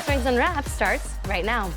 Springs Unwrapped starts right now.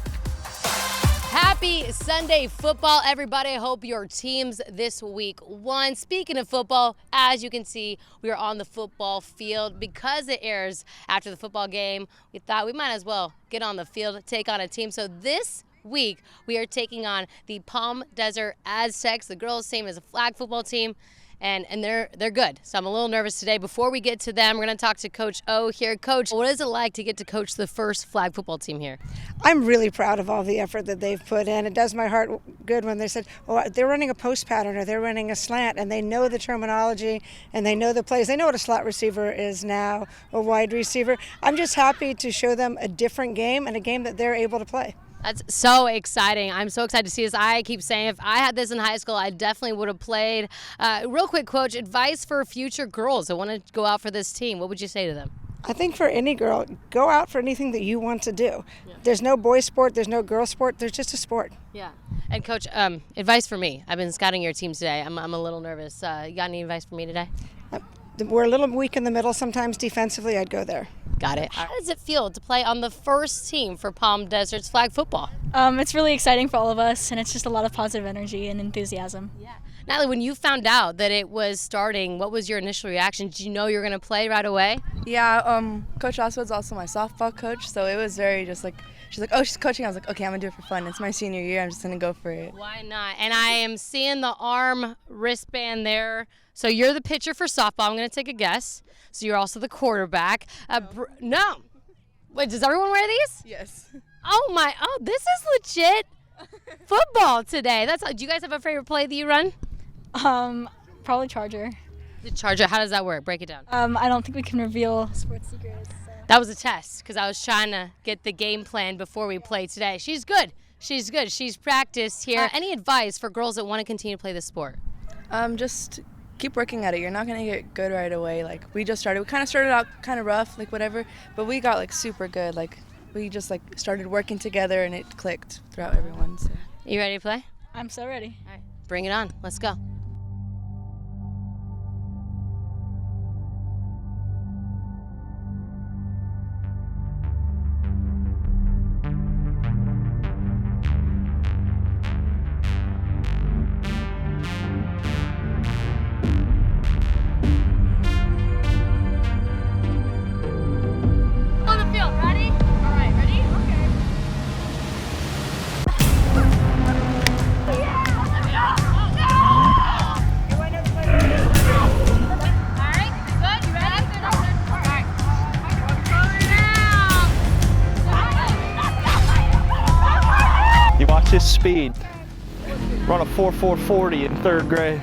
Happy Sunday football, everybody. I hope your teams this week won. Speaking of football, as you can see, we are on the football field. Because it airs after the football game, we thought we might as well get on the field, take on a team. So this week, we are taking on the Palm Desert Aztecs. The girls' team is a flag football team. And they're good. So I'm a little nervous today. Before we get to them, we're going to talk to Coach O here. Coach, what is it like to get to coach the first flag football team here? I'm really proud of all the effort that they've put in. It does my heart good when they said, oh, they're running a post pattern or they're running a slant, and they know the terminology and they know the plays. They know what a slot receiver is now, a wide receiver. I'm just happy to show them a different game and a game that they're able to play. That's so exciting. I'm so excited to see this. I keep saying if I had this in high school, I definitely would have played. Real quick, Coach, advice for future girls that want to go out for this team. What would you say to them? I think for any girl, go out for anything that you want to do. Yeah. There's no boy sport, there's no girl sport, there's just a sport. Yeah. And Coach, advice for me. I've been scouting your team today. I'm a little nervous. You got any advice for me today? We're a little weak in the middle sometimes defensively. I'd go there. Got it. How does it feel to play on the first team for Palm Desert's flag football? It's really exciting for all of us, and it's just a lot of positive energy and enthusiasm. Yeah. Natalie, when you found out that it was starting, what was your initial reaction? Did you know you were going to play right away? Yeah, Coach Oswald's also my softball coach, so it was very just like, she's like, oh, she's coaching. I was like, okay, I'm going to do it for fun. It's my senior year. I'm just going to go for it. Why not? And I am seeing the arm wristband there. So you're the pitcher for softball. I'm going to take a guess. So you're also the quarterback. No. Wait, does everyone wear these? Yes. Oh, this is legit football today. Do you guys have a favorite play that you run? Probably Charger. The Charger. How does that work? Break it down. I don't think we can reveal sports secrets. So. That was a test because I was trying to get the game plan before we play today. She's good. She's good. She's practiced here. Any advice for girls that want to continue to play this sport? Just keep working at it. You're not going to get good right away. Like, we just started. We kind of started out kind of rough, like whatever, but we got like super good. Like, we just like started working together and it clicked throughout everyone. So. You ready to play? I'm so ready. All right. Bring it on. Let's go. You watch his speed. Run a 4.440 in third grade.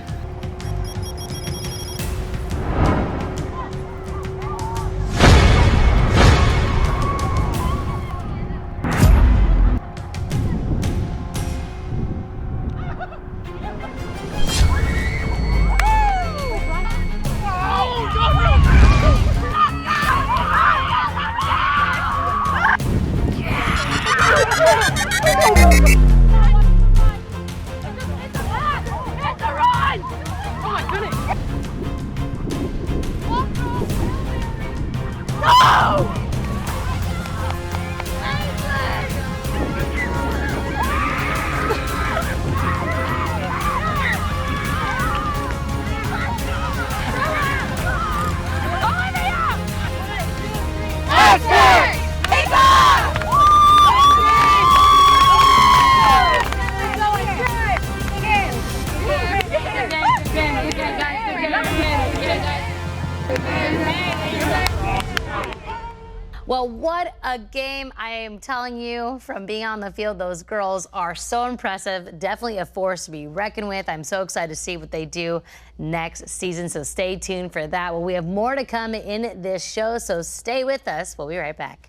Well, what a game. I am telling you, from being on the field, those girls are so impressive. Definitely a force to be reckoned with. I'm so excited to see what they do next season, so stay tuned for that. Well, we have more to come in this show, so stay with us. We'll be right back.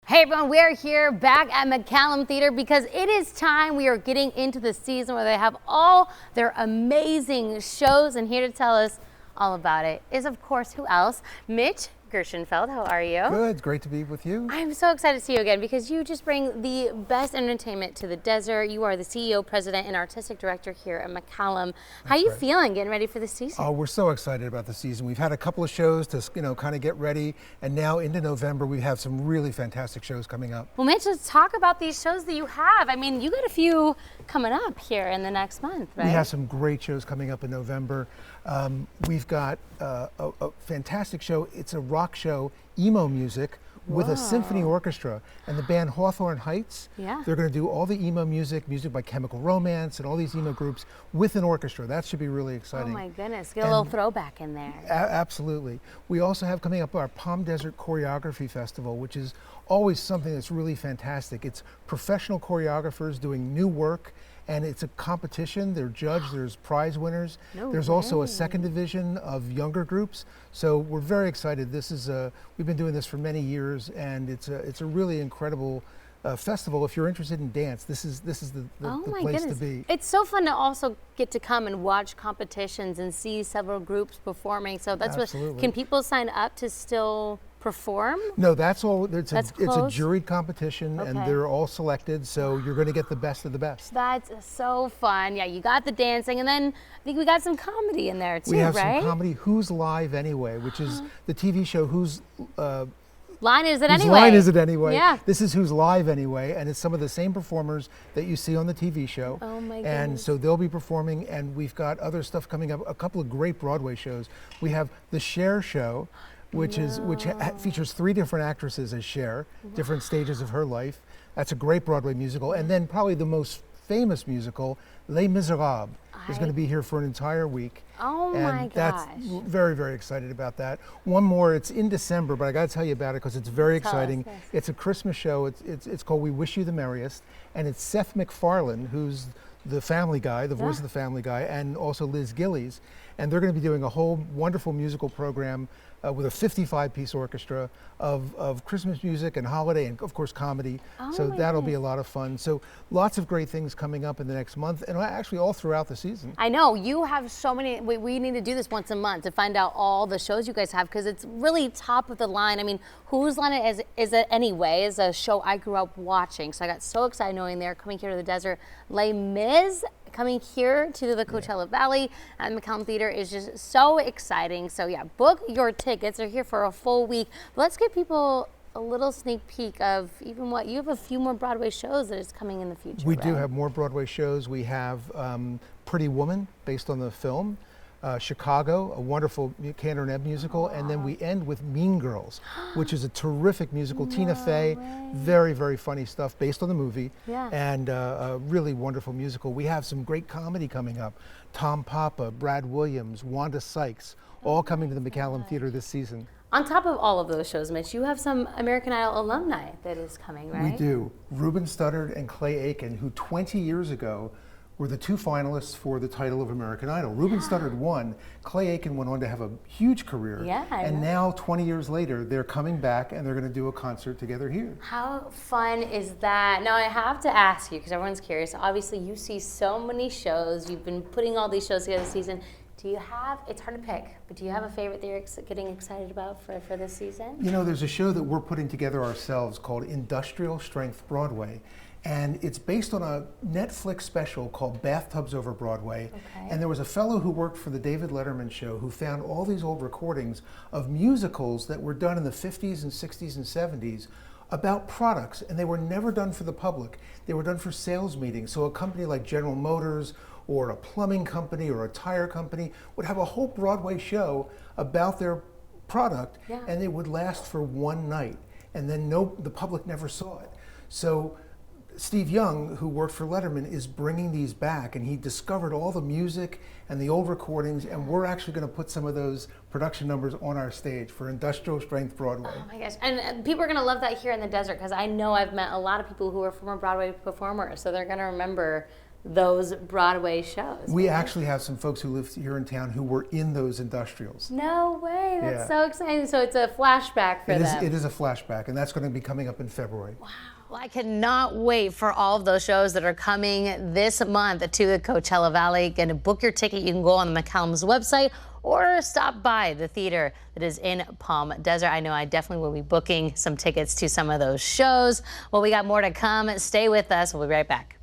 Hey everyone, we are here back at McCallum Theater because it is time. We are getting into the season where they have all their amazing shows, and here to tell us all about it is, of course, who else? Mitch Gershenfeld. How are you? Good. It's great to be with you. I'm so excited to see you again because you just bring the best entertainment to the desert. You are the CEO, president, and artistic director here at McCallum. How are you feeling getting ready for the season? Oh, we're so excited about the season. We've had a couple of shows to, kind of get ready, and now into November we have some really fantastic shows coming up. Well, Mitch, let's talk about these shows that you have. I mean, you got a few coming up here in the next month, right? We have some great shows coming up in November. We've got a fantastic show. It's a rock show, emo music, with a symphony orchestra, and the band Hawthorne Heights. Yeah. They're going to do all the emo music by Chemical Romance and all these emo groups with an orchestra. That should be really exciting. Oh my goodness, get a little throwback in there. Absolutely. We also have coming up our Palm Desert Choreography Festival, which is always something that's really fantastic. It's professional choreographers doing new work, and it's a competition. They're judged, there's prize winners. There's also a second division of younger groups. So we're very excited. This is we've been doing this for many years, and it's a really incredible festival. If you're interested in dance, this is the place to be. It's so fun to also get to come and watch competitions and see several groups performing. So that's Absolutely. what, can people sign up to still perform? No, that's all. It's a closed? juried competition, and they're all selected, so you're going to get the best of the best. That's so fun. Yeah, you got the dancing, and then I think we got some comedy in there too, We have right? some comedy, Who's Live Anyway, which is the TV show Whose Line is it Whose anyway? Line Is It Anyway? Yeah. This is Who's Live Anyway, and it's some of the same performers that you see on the TV show. Oh my And goodness. so they'll be performing, and we've got other stuff coming up, a couple of great Broadway shows. We have the Cher Show, which features 3 different actresses as Cher, different stages of her life. That's a great Broadway musical. And then probably the most famous musical, Les Miserables, is going to be here for an entire week. Oh and my that's gosh. very, very excited about that. One more, it's in December, but I got to tell you about it because it's very Tell us, exciting. yes. It's a Christmas show. It's called We Wish You the Merriest, and it's Seth MacFarlane, who's the Family Guy, the voice of the Family Guy, and also Liz Gillies. And they're going to be doing a whole wonderful musical program with a 55-piece orchestra of Christmas music and holiday and, of course, comedy. So that'll be a lot of fun. So lots of great things coming up in the next month, and actually all throughout the season. I know, you have so many. We need to do this once a month to find out all the shows you guys have, because it's really top of the line. I mean, Whose Line Is It Anyway is a show I grew up watching, so I got so excited knowing they're coming here to the desert. Les Mis coming here to the Coachella Valley at McCallum Theater is just so exciting. So yeah, book your tickets. They're here for a full week. But let's give people a little sneak peek of even what you have, a few more Broadway shows that is coming in the future. We do right? have more Broadway shows. We have Pretty Woman, based on the film. Chicago, a wonderful Cantor and Ebb musical, and then we end with Mean Girls, which is a terrific musical. Tina Fey, very, very funny stuff based on the movie, and a really wonderful musical. We have some great comedy coming up. Tom Papa, Brad Williams, Wanda Sykes, all coming to the McCallum Theater this season. On top of all of those shows, Mitch, you have some American Idol alumni that is coming, right? We do. Ruben Studdard and Clay Aiken, who 20 years ago were the 2 finalists for the title of American Idol. Ruben Studdard won. Clay Aiken went on to have a huge career. Yeah, I and know. now, 20 years later, they're coming back and they're going to do a concert together here. How fun is that? Now I have to ask you, because everyone's curious, obviously you see so many shows, you've been putting all these shows together this season. Do you have, it's hard to pick, but do you have a favorite that you're getting excited about for this season? You know, there's a show that we're putting together ourselves called Industrial Strength Broadway. And it's based on a Netflix special called Bathtubs Over Broadway. And there was a fellow who worked for the David Letterman show who found all these old recordings of musicals that were done in the 50s and 60s and 70s about products, and they were never done for the public. They were done for sales meetings. So a company like General Motors or a plumbing company or a tire company would have a whole Broadway show about their product, and they would last for one night, and then the public never saw it. So Steve Young, who worked for Letterman, is bringing these back, and he discovered all the music and the old recordings, and we're actually going to put some of those production numbers on our stage for Industrial Strength Broadway. Oh my gosh, and people are going to love that here in the desert, because I know I've met a lot of people who are former Broadway performers, so they're going to remember those Broadway shows. We actually have some folks who live here in town who were in those industrials. No way, that's Yeah. so exciting. So it's a flashback for them. It is a flashback, and that's going to be coming up in February. Wow. Well, I cannot wait for all of those shows that are coming this month to the Coachella Valley. Again, to book your ticket, you can go on the McCallum's website or stop by the theater that is in Palm Desert. I know I definitely will be booking some tickets to some of those shows. Well, we got more to come. Stay with us. We'll be right back.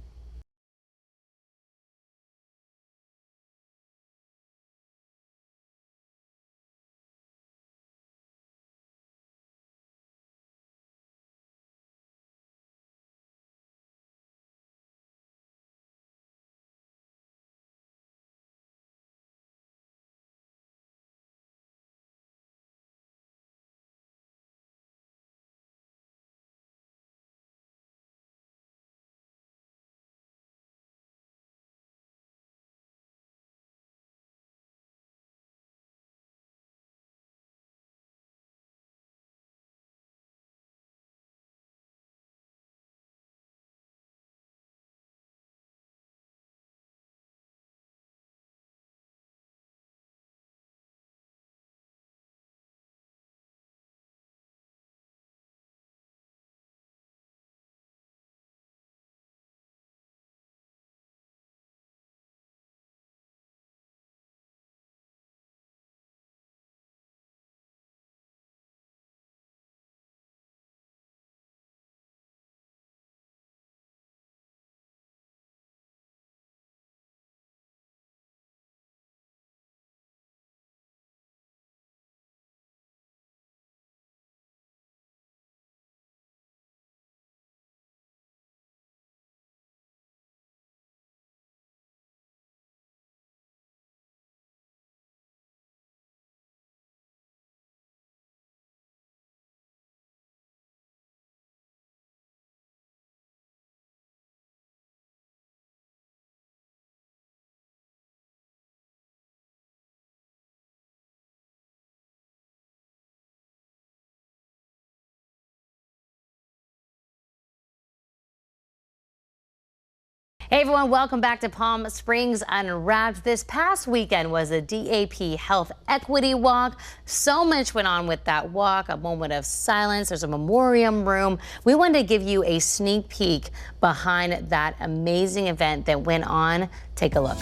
Hey everyone, welcome back to Palm Springs Unwrapped. This past weekend was a DAP Health Equity Walk. So much went on with that walk, a moment of silence. There's a memoriam room. We wanted to give you a sneak peek behind that amazing event that went on. Take a look.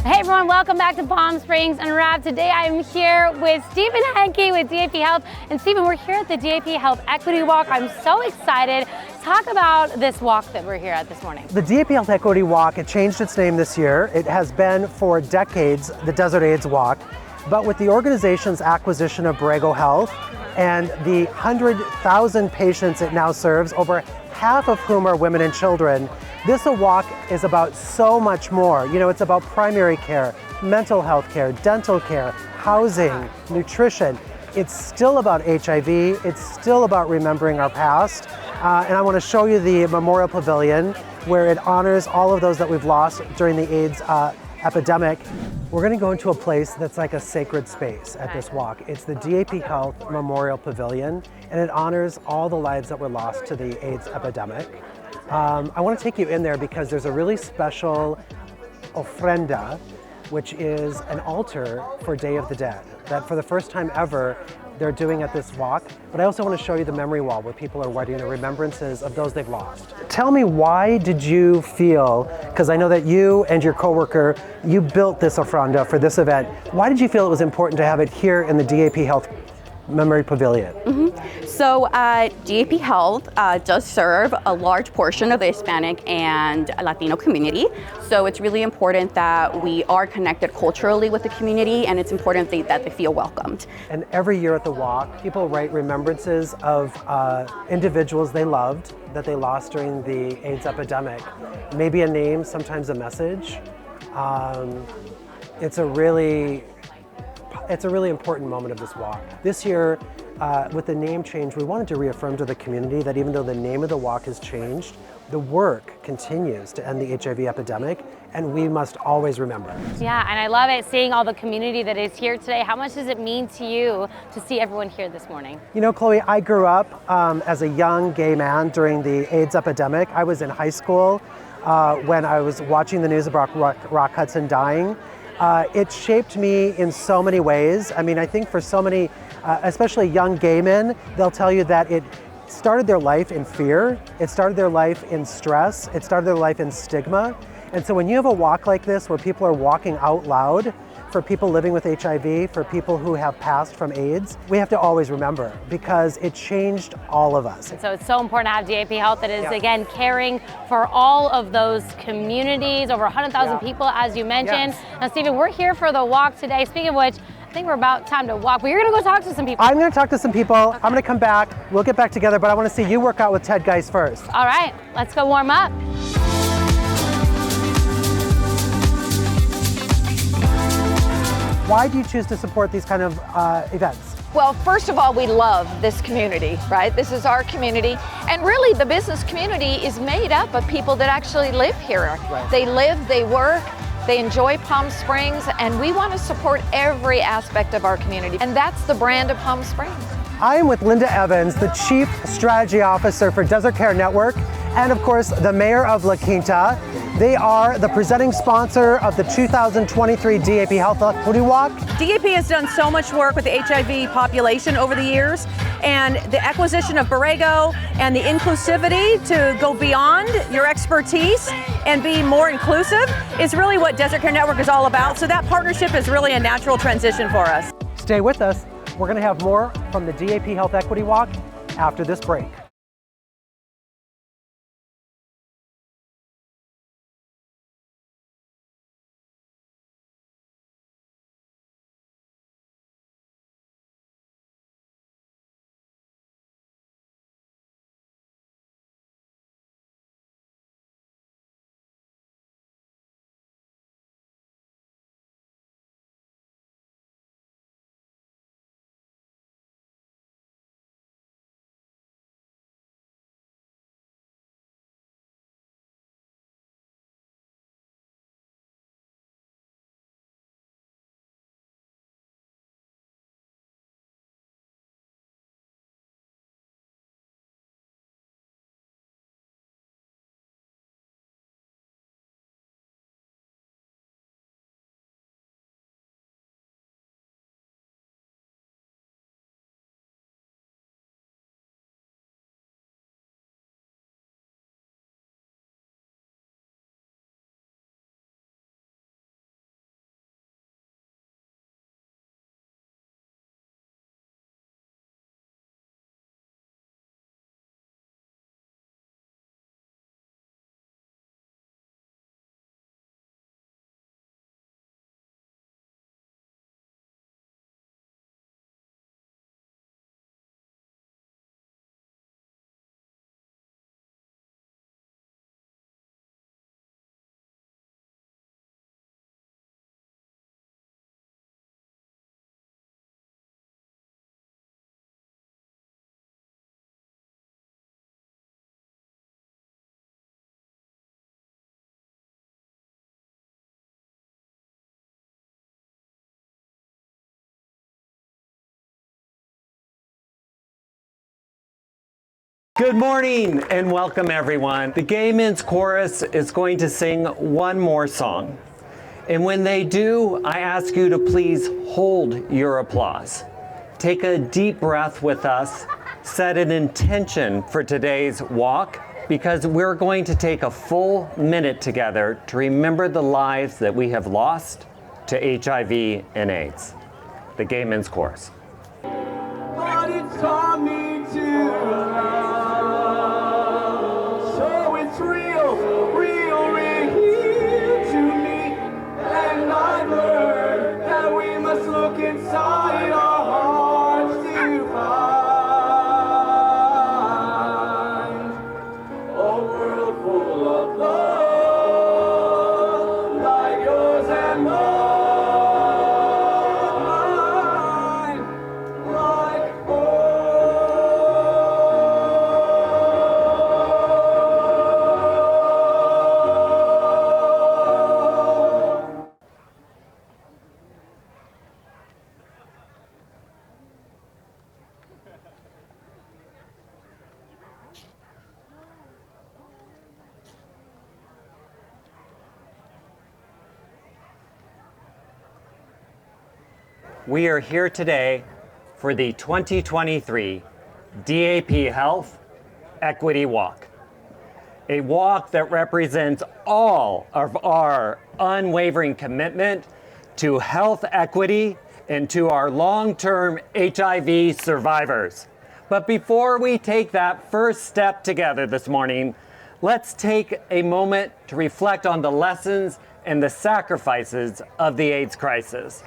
Hey everyone, welcome back to Palm Springs Unwrapped. Today I'm here with Stephen Henke with DAP Health. And Stephen, we're here at the DAP Health Equity Walk. I'm so excited. Talk about this walk that we're here at this morning. The DAP Health Equity Walk, it changed its name this year. It has been for decades the Desert AIDS Walk. But with the organization's acquisition of Borrego Health and the 100,000 patients it now serves, over half of whom are women and children, this walk is about so much more. You know, it's about primary care, mental health care, dental care, housing, nutrition. It's still about HIV. It's still about remembering our past. And I want to show you the Memorial Pavilion where it honors all of those that we've lost during the AIDS epidemic. We're going to go into a place that's like a sacred space at this walk. It's the DAP Health Memorial Pavilion, and it honors all the lives that were lost to the AIDS epidemic. I want to take you in there because there's a really special ofrenda, which is an altar for Day of the Dead, that for the first time ever they're doing at this walk. But I also want to show you the memory wall where people are writing the remembrances of those they've lost. Tell me, why did you feel, because I know that you and your coworker, you built this ofrenda for this event. Why did you feel it was important to have it here in the DAP Health Memory Pavilion? So DAP Health does serve a large portion of the Hispanic and Latino community. So it's really important that we are connected culturally with the community, and it's important that they feel welcomed. And every year at the walk, people write remembrances of individuals they loved that they lost during the AIDS epidemic. Maybe a name, sometimes a message. It's a really important moment of this walk. This year, with the name change, we wanted to reaffirm to the community that even though the name of the walk has changed, the work continues to end the HIV epidemic, and we must always remember. Yeah, and I love it seeing all the community that is here today. How much does it mean to you to see everyone here this morning? You know, Chloe, I grew up as a young gay man during the AIDS epidemic. I was in high school when I was watching the news about Rock Hudson dying. It shaped me in so many ways. I mean, I think for so many, especially young gay men, they'll tell you that it started their life in fear, it started their life in stress, it started their life in stigma. And so when you have a walk like this where people are walking out loud for people living with HIV, for people who have passed from AIDS, we have to always remember because it changed all of us. And so it's so important to have DAP Health that is, again, caring for all of those communities, over 100,000 people, as you mentioned. Now, Stephen, we're here for the walk today. Speaking of which, I think we're about time to walk, but you're gonna go talk to some people. I'm gonna talk to some people. Okay. I'm gonna come back. We'll get back together, but I wanna see you work out with Ted Geis first. All right, let's go warm up. Why do you choose to support these kind of events? Well, first of all, we love this community, right? This is our community. And really, the business community is made up of people that actually live here. Right. They live, they work, they enjoy Palm Springs, and we want to support every aspect of our community. And that's the brand of Palm Springs. I am with Linda Evans, the Chief Strategy Officer for Desert Care Network, and of course, the Mayor of La Quinta. They are the presenting sponsor of the 2023 DAP Health Equity Walk. DAP has done so much work with the HIV population over the years, and the acquisition of Borrego and the inclusivity to go beyond your expertise and be more inclusive is really what Desert Care Network is all about. So that partnership is really a natural transition for us. Stay with us. We're going to have more from the DAP Health Equity Walk after this break. Good morning and welcome everyone. The Gay Men's Chorus is going to sing one more song. And when they do, I ask you to please hold your applause. Take a deep breath with us, set an intention for today's walk, because we're going to take a full minute together to remember the lives that we have lost to HIV and AIDS. The Gay Men's Chorus. But it taught me to love. So it's real to me. And I learned that we must look inside our hearts to find a world full of love like yours and mine. Like we are here today for the 2023 DAP Health Equity Walk. A walk that represents all of our unwavering commitment to health equity and to our long-term HIV survivors. But before we take that first step together this morning, let's take a moment to reflect on the lessons and the sacrifices of the AIDS crisis.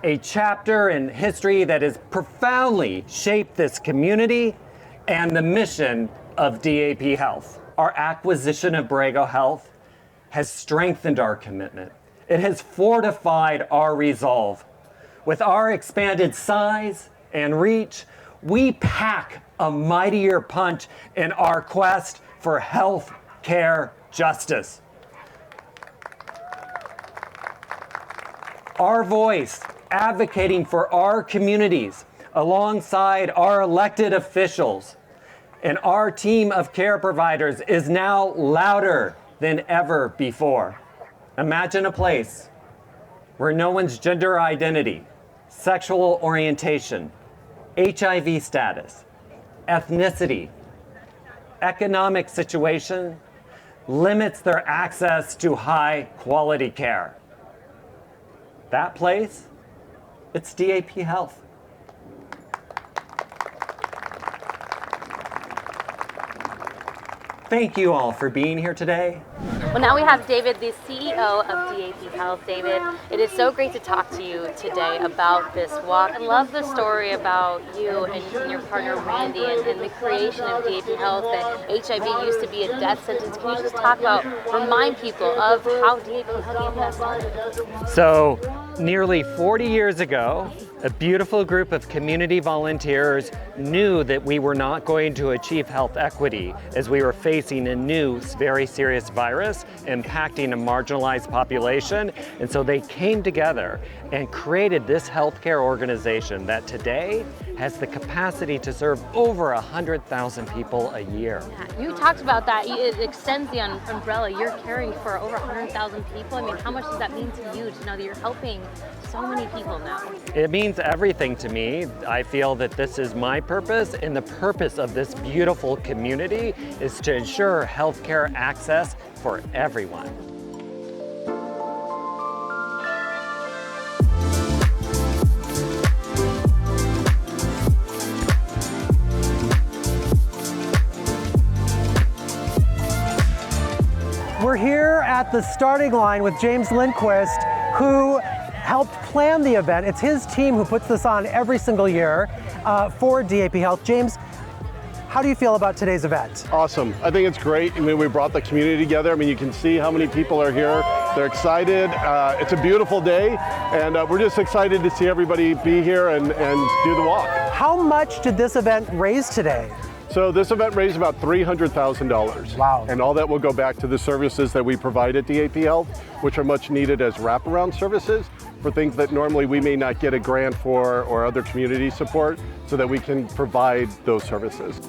A chapter in history that has profoundly shaped this community and the mission of DAP Health. Our acquisition of Borrego Health has strengthened our commitment. It has fortified our resolve. With our expanded size and reach, we pack a mightier punch in our quest for health care justice. Our voice advocating for our communities alongside our elected officials and our team of care providers is now louder than ever before. Imagine a place where no one's gender identity, sexual orientation, HIV status, ethnicity, economic situation limits their access to high quality care. That place, it's DAP Health. Thank you all for being here today. Well, now we have David, the CEO of DAP Health. David, it is so great to talk to you today about this walk. I love the story about you and your partner Randy and the creation of DAP Health, that HIV used to be a death sentence. Can you just talk about, remind people of how DAP Health got started? So, nearly 40 years ago, a beautiful group of community volunteers knew that we were not going to achieve health equity as we were facing a new, very serious virus impacting a marginalized population. And so they came together and created this healthcare organization that today has the capacity to serve over 100,000 people a year. Yeah, you talked about that. It extends the umbrella. You're caring for over 100,000 people. I mean, how much does that mean to you to know that you're helping so many people now? It means everything to me. I feel that this is my purpose, and the purpose of this beautiful community is to ensure healthcare access for everyone. We're here at the starting line with James Lindquist, who helped plan the event. It's his team who puts this on every single year for DAP Health. James, how do you feel about today's event? Awesome. I think it's great. I mean, we brought the community together. I mean, you can see how many people are here. They're excited. It's a beautiful day, and we're just excited to see everybody be here and do the walk. How much did this event raise today? So this event raised about $300,000. Wow. And all that will go back to the services that we provide at DAP Health, which are much needed as wraparound services for things that normally we may not get a grant for or other community support, so that we can provide those services.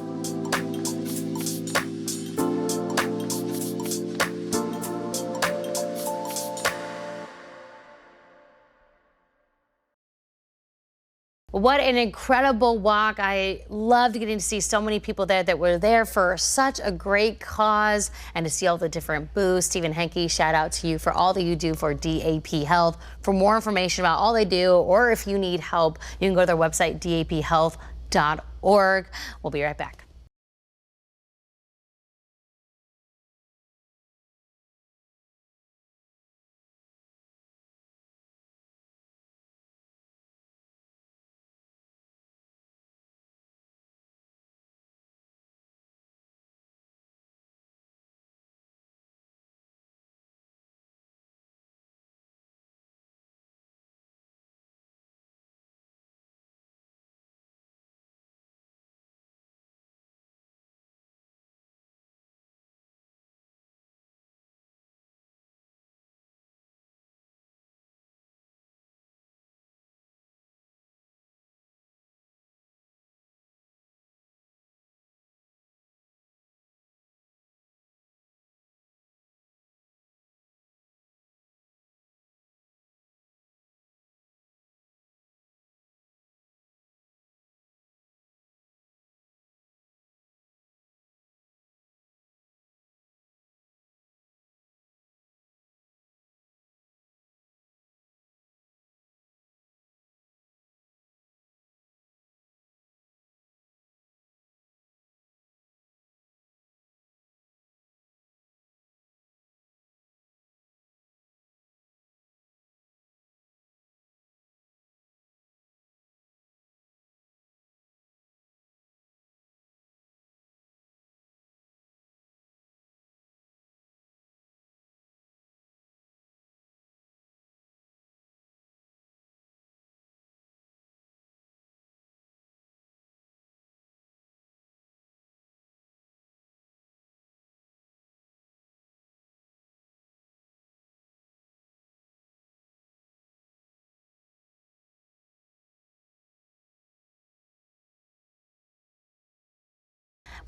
What an incredible walk. I loved getting to see so many people there that were there for such a great cause, and to see all the different booths. Stephen Henke, shout out to you for all that you do for DAP Health. For more information about all they do, or if you need help, you can go to their website, daphealth.org. We'll be right back.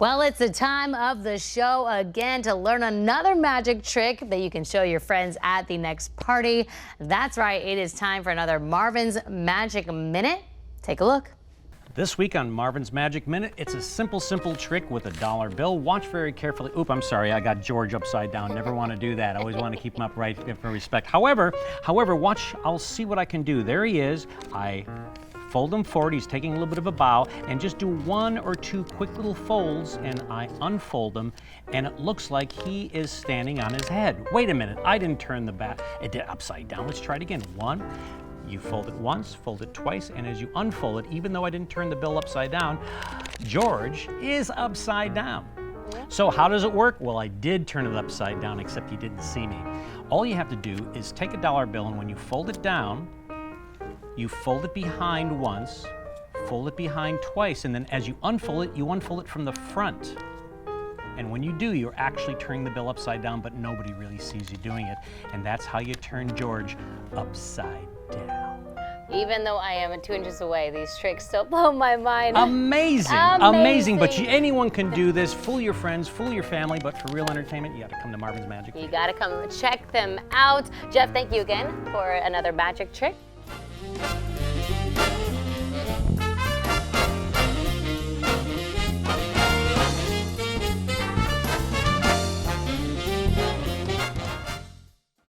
Well, it's the time of the show again to learn another magic trick that you can show your friends at the next party. That's right, it is time for another Marvin's Magic Minute. Take a look. This week on Marvin's Magic Minute, it's a simple trick with a dollar bill. Watch very carefully. Oop, I'm sorry, I got George upside down. Never want to do that. I always want to keep him upright for respect. However, watch, I'll see what I can do. There he is. I fold him forward. He's taking a little bit of a bow, and just do 1 or 2 quick little folds, and I unfold him, and it looks like he is standing on his head. Wait a minute, I didn't turn the back. It did upside down. Let's try it again. 1. You fold it once, fold it twice, and as you unfold it, even though I didn't turn the bill upside down, George is upside down. So how does it work? Well, I did turn it upside down, except you didn't see me. All you have to do is take a dollar bill, and when you fold it down, you fold it behind once, fold it behind twice, and then as you unfold it from the front. And when you do, you're actually turning the bill upside down, but nobody really sees you doing it. And that's how you turn George upside down. Even though I am 2 inches away, these tricks still blow my mind. Amazing. But anyone can do this. Fool your friends, fool your family, but for real entertainment, you gotta come to Marvin's Magic. You gotta come check them out. Jeff, thank you again for another magic trick.